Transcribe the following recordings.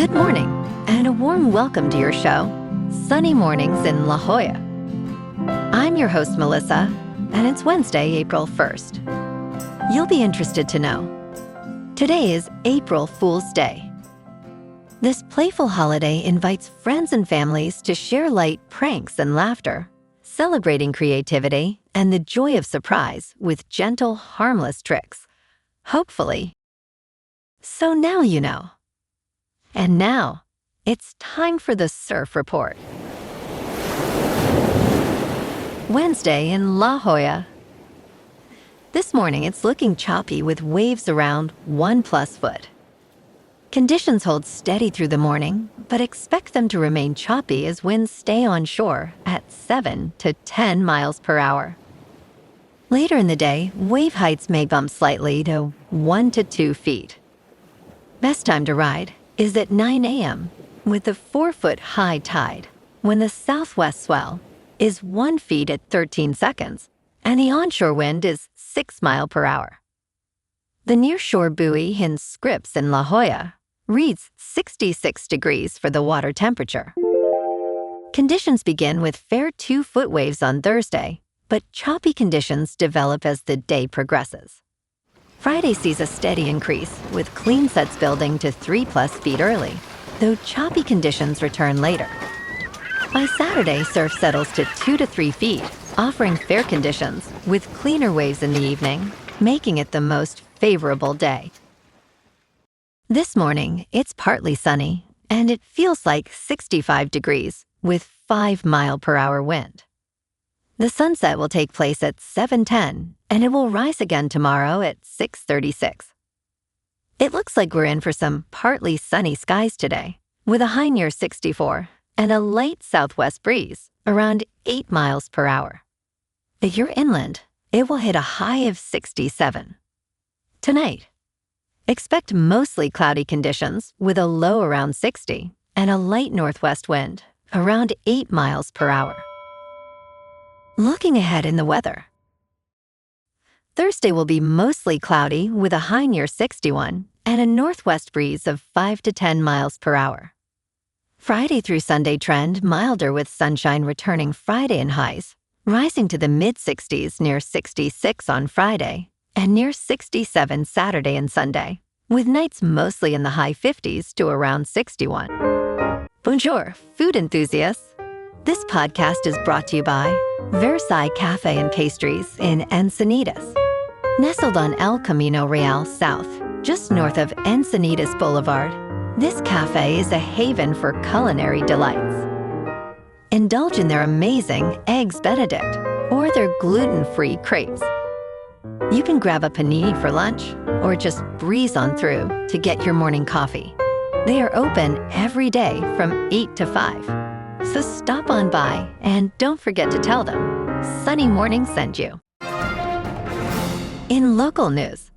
Good morning, and a warm welcome to your show, Sunny Mornings in La Jolla. I'm your host, Melissa, and it's Wednesday, April 1st. You'll be interested to know, today is April Fool's Day. This playful holiday invites friends and families to share light pranks and laughter, celebrating creativity and the joy of surprise with gentle, harmless tricks, hopefully. So now you know. And now, it's time for the Surf Report. Wednesday in La Jolla. This morning, it's looking choppy with waves around 1+ foot. Conditions hold steady through the morning, but expect them to remain choppy as winds stay on shore at 7 to 10 miles per hour. Later in the day, wave heights may bump slightly to 1 to 2 feet. Best time to ride is at 9 a.m. with a 4-foot high tide, when the southwest swell is 1 foot at 13 seconds, and the onshore wind is 6 miles per hour. The nearshore buoy in Scripps in La Jolla reads 66 degrees for the water temperature. Conditions begin with fair 2-foot waves on Thursday, but choppy conditions develop as the day progresses. Friday sees a steady increase, with clean sets building to 3+ feet early, though choppy conditions return later. By Saturday, surf settles to 2 to 3 feet, offering fair conditions, with cleaner waves in the evening, making it the most favorable day. This morning, it's partly sunny, and it feels like 65 degrees, with 5 mile per hour wind. The sunset will take place at 7:10, and it will rise again tomorrow at 6:36. It looks like we're in for some partly sunny skies today, with a high near 64 and a light southwest breeze around 8 miles per hour. If you're inland, it will hit a high of 67. Tonight, expect mostly cloudy conditions with a low around 60 and a light northwest wind around 8 miles per hour. Looking ahead in the weather. Thursday will be mostly cloudy with a high near 61 and a northwest breeze of 5 to 10 miles per hour. Friday through Sunday trend milder with sunshine returning Friday in highs, rising to the mid-60s near 66 on Friday and near 67 Saturday and Sunday, with nights mostly in the high 50s to around 61. Bonjour, food enthusiasts. This podcast is brought to you by Versailles Cafe and Pastries in Encinitas. Nestled on El Camino Real South, just north of Encinitas Boulevard, this cafe is a haven for culinary delights. Indulge in their amazing Eggs Benedict or their gluten-free crepes. You can grab a panini for lunch or just breeze on through to get your morning coffee. They are open every day from 8 to 5. So stop on by and don't forget to tell them Sunny Morning sent you. In local news,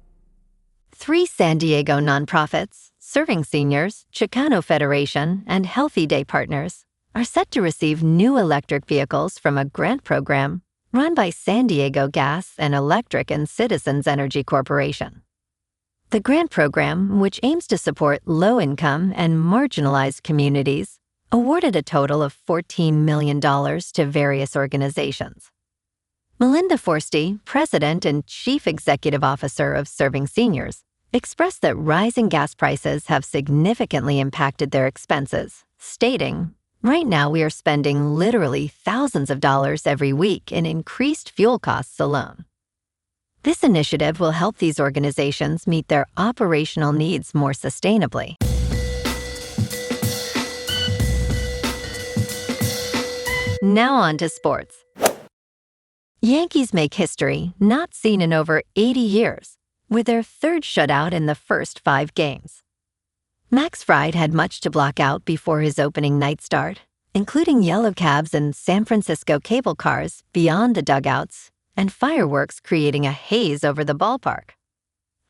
3 San Diego nonprofits serving seniors, Chicano Federation, and Healthy Day Partners are set to receive new electric vehicles from a grant program run by San Diego Gas and Electric and Citizens Energy Corporation. The grant program, which aims to support low-income and marginalized communities, awarded a total of $14 million to various organizations. Melinda Forsty, President and Chief Executive Officer of Serving Seniors, expressed that rising gas prices have significantly impacted their expenses, stating, "Right now we are spending literally thousands of dollars every week in increased fuel costs alone." This initiative will help these organizations meet their operational needs more sustainably. Now on to sports. Yankees make history not seen in over 80 years, with their 3rd shutout in the first 5 games. Max Fried had much to block out before his opening night start, including yellow cabs and San Francisco cable cars beyond the dugouts and fireworks creating a haze over the ballpark.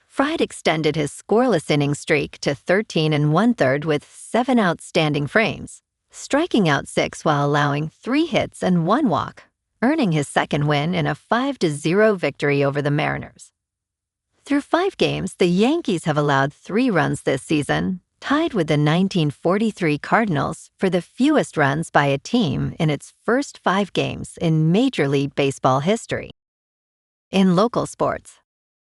Fried extended his scoreless inning streak to 13 1/3 with 7 outstanding frames, striking out 6 while allowing 3 hits and 1 walk, earning his second win in a 5-0 victory over the Mariners. Through 5 games, the Yankees have allowed 3 runs this season tied with the 1943 Cardinals for the fewest runs by a team in its first 5 games in Major League Baseball history. In local sports,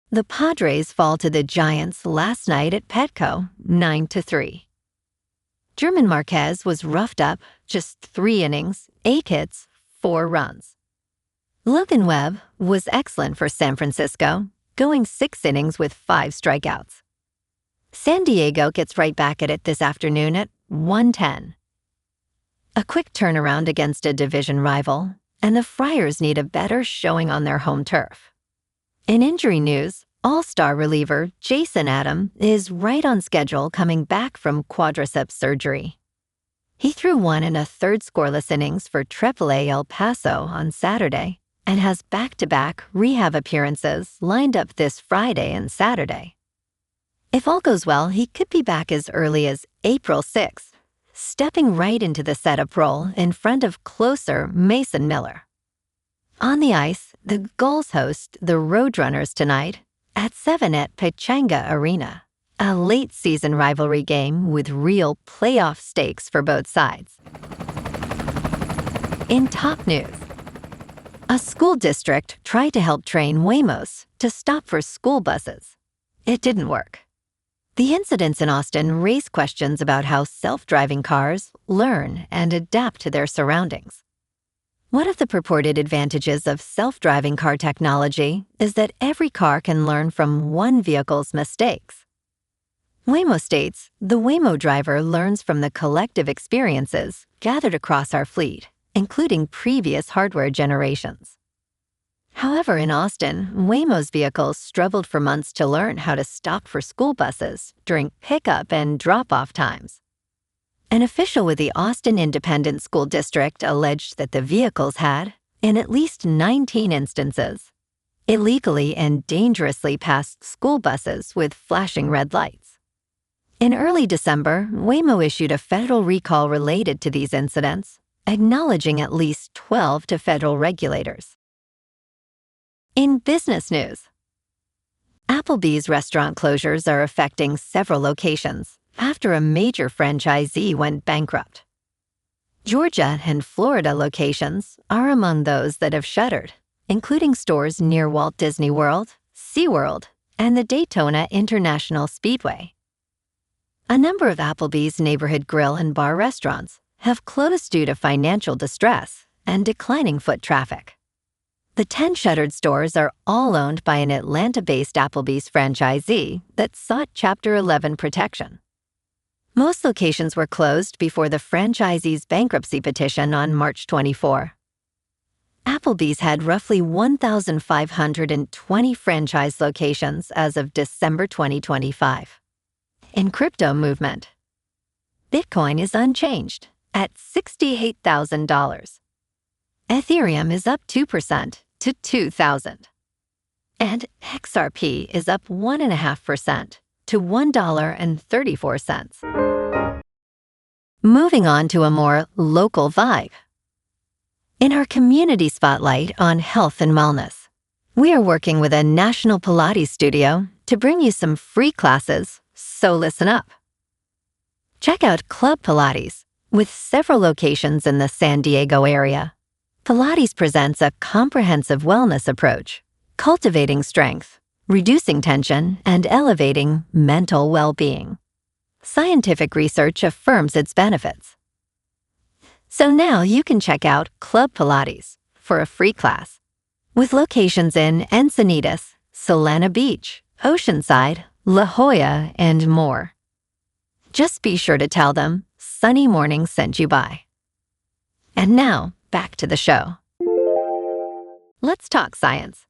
the Padres fall to the Giants last night at Petco, 9-3. German Marquez was roughed up, just 3 innings, 8 hits, 4 runs. Logan Webb was excellent for San Francisco, going 6 innings with 5 strikeouts. San Diego gets right back at it this afternoon at 1:10. A quick turnaround against a division rival, and the Friars need a better showing on their home turf. In injury news, all-star reliever Jason Adam is right on schedule coming back from quadriceps surgery. He threw 1 1/3 scoreless innings for AAA El Paso on Saturday and has back-to-back rehab appearances lined up this Friday and Saturday. If all goes well, he could be back as early as April 6th, stepping right into the setup role in front of closer Mason Miller. On the ice, the Gulls host the Roadrunners tonight at 7 at Pechanga Arena, a late-season rivalry game with real playoff stakes for both sides. In top news, a school district tried to help train Waymos to stop for school buses. It didn't work. The incidents in Austin raise questions about how self-driving cars learn and adapt to their surroundings. One of the purported advantages of self-driving car technology is that every car can learn from one vehicle's mistakes. Waymo states the Waymo driver learns from the collective experiences gathered across our fleet, including previous hardware generations. However, in Austin, Waymo's vehicles struggled for months to learn how to stop for school buses during pickup and drop-off times. An official with the Austin Independent School District alleged that the vehicles had, in at least 19 instances, illegally and dangerously passed school buses with flashing red lights. In early December, Waymo issued a federal recall related to these incidents, acknowledging at least 12 to federal regulators. In business news, Applebee's restaurant closures are affecting several locations after a major franchisee went bankrupt. Georgia and Florida locations are among those that have shuttered, including stores near Walt Disney World, SeaWorld, and the Daytona International Speedway. A number of Applebee's neighborhood grill and bar restaurants have closed due to financial distress and declining foot traffic. The 10 shuttered stores are all owned by an Atlanta-based Applebee's franchisee that sought Chapter 11 protection. Most locations were closed before the franchisee's bankruptcy petition on March 24. Applebee's had roughly 1,520 franchise locations as of December 2025. In crypto movement, Bitcoin is unchanged at $68,000. Ethereum is up 2% to 2,000. And XRP is up 1.5% to $1.34. Moving on to a more local vibe. In our community spotlight on health and wellness, we are working with a national Pilates studio to bring you some free classes, so listen up. Check out Club Pilates, with several locations in the San Diego area. Pilates presents a comprehensive wellness approach, cultivating strength, reducing tension, and elevating mental well-being. Scientific research affirms its benefits. So now you can check out Club Pilates for a free class, with locations in Encinitas, Solana Beach, Oceanside, La Jolla, and more. Just be sure to tell them Sunny Morning sent you by. And now, back to the show. Let's talk science.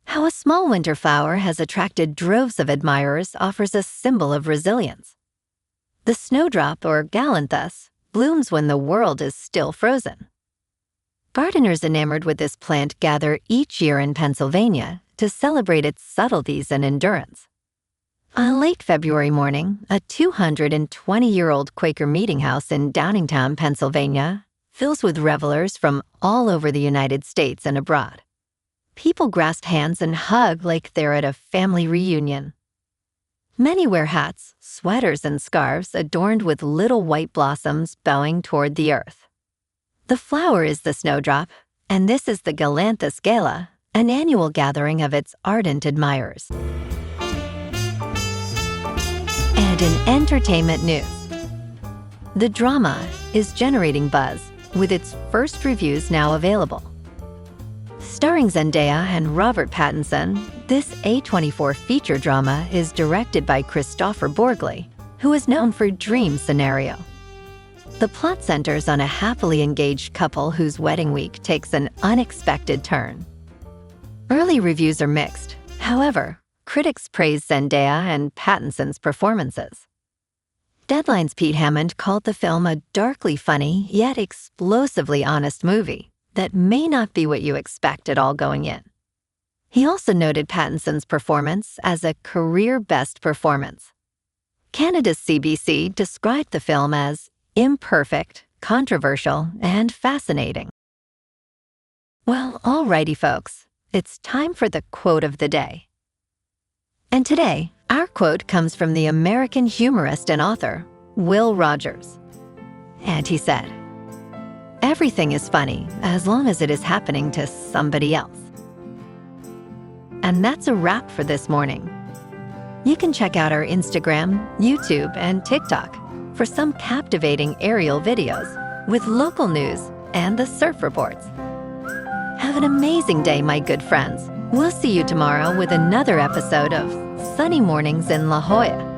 How a small winter flower has attracted droves of admirers offers a symbol of resilience. The snowdrop, or galanthus, blooms when the world is still frozen. Gardeners enamored with this plant gather each year in Pennsylvania to celebrate its subtleties and endurance. On a late February morning, a 220-year-old Quaker meeting house in Downingtown, Pennsylvania, fills with revelers from all over the United States and abroad. People grasp hands and hug like they're at a family reunion. Many wear hats, sweaters, and scarves adorned with little white blossoms bowing toward the earth. The flower is the snowdrop, and this is the Galanthus gala, an annual gathering of its ardent admirers. And in entertainment news, the drama is generating buzz, with its first reviews now available. Starring Zendaya and Robert Pattinson, this A24 feature drama is directed by Christopher Borgli, who is known for Dream Scenario. The plot centers on a happily engaged couple whose wedding week takes an unexpected turn. Early reviews are mixed. However, critics praise Zendaya and Pattinson's performances. Deadline's Pete Hammond called the film a darkly funny yet explosively honest movie that may not be what you expect at all going in. He also noted Pattinson's performance as a career best performance. Canada's CBC described the film as imperfect, controversial, and fascinating. Well, alrighty folks, it's time for the quote of the day. And today, our quote comes from the American humorist and author, Will Rogers. And he said, "Everything is funny as long as it is happening to somebody else." And that's a wrap for this morning. You can check out our Instagram, YouTube, and TikTok for some captivating aerial videos with local news and the surf reports. Have an amazing day, my good friends. We'll see you tomorrow with another episode of Sunny Mornings in La Jolla.